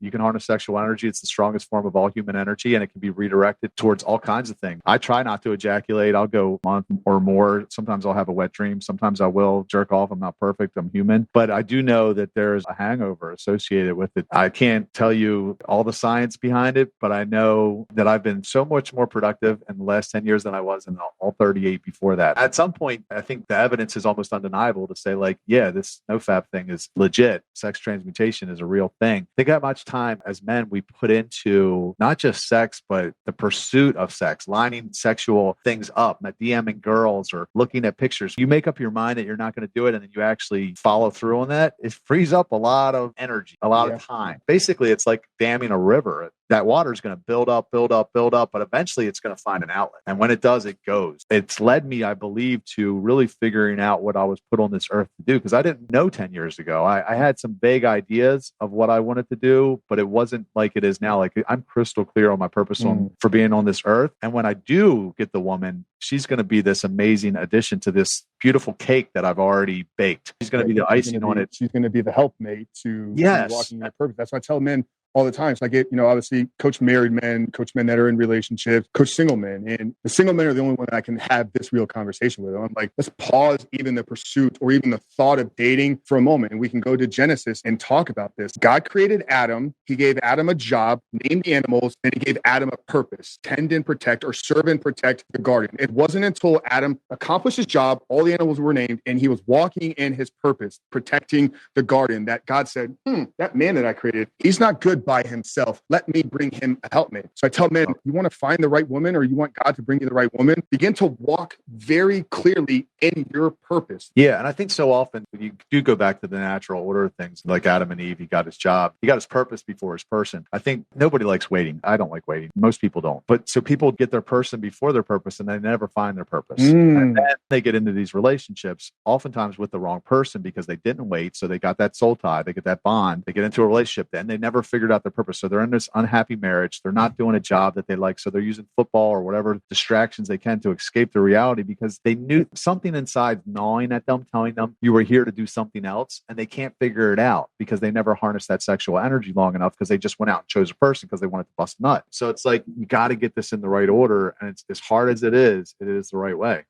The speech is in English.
You can harness sexual energy. It's the strongest form of all human energy, and it can be redirected towards all kinds of things. I try not to ejaculate. I'll go a month or more. Sometimes I'll have a wet dream. Sometimes I will jerk off. I'm not perfect. I'm human. But I do know that there's a hangover associated with it. I can't tell you all the science behind it, but I know that I've been so much more productive in the last 10 years than I was in all 38 before that. At some point, I think the evidence is almost undeniable to say, like, yeah, this nofap thing is legit. Sex transmutation is a real thing. Think how much time as men we put into not just sex, but the pursuit of sex, lining sexual things up, DMing girls or looking at pictures. You make up your mind that you're not going to do it, and then you actually follow through on that. It frees up a lot of energy, a lot of time. Basically, it's like damming a river. That water is going to build up, but eventually it's going to find an outlet. And when it does, it goes. It's led me, I believe, to really figuring out what I was put on this earth to do, because I didn't know 10 years ago. I had some vague ideas of what I wanted to do, but it wasn't like it is now. Like, I'm crystal clear on my purpose for being on this earth. And when I do get the woman, she's going to be this amazing addition to this beautiful cake that I've already baked. She's going to be the icing on it. She's going to be the helpmate to walking that purpose. That's why I tell men all the time. So I get, obviously coach married men, coach men that are in relationships, coach single men. And the single men are the only one that I can have this real conversation with. I'm like, let's pause even the pursuit or even the thought of dating for a moment. And we can go to Genesis and talk about this. God created Adam. He gave Adam a job, named the animals, and he gave Adam a purpose: tend and protect, or serve and protect the garden. It wasn't until Adam accomplished his job, all the animals were named, and he was walking in his purpose, protecting the garden, that God said, that man that I created, he's not good by himself. Let me bring him a helpmate. So I tell men, you want to find the right woman, or you want God to bring you the right woman, begin to walk very clearly in your purpose. Yeah. And I think so often when you do go back to the natural order of things, like Adam and Eve, he got his job, he got his purpose before his person. I think nobody likes waiting. I don't like waiting. Most people don't. But so people get their person before their purpose, and they never find their purpose. And then they get into these relationships, oftentimes with the wrong person, because they didn't wait. So they got that soul tie, they get that bond, they get into a relationship, then they never figured out their purpose. So they're in this unhappy marriage. They're not doing a job that they like. So they're using football or whatever distractions they can to escape the reality, because they knew something inside gnawing at them, telling them you were here to do something else. And they can't figure it out because they never harnessed that sexual energy long enough, because they just went out and chose a person because they wanted to bust a nut. So it's like, you got to get this in the right order. And it's as hard as it is the right way.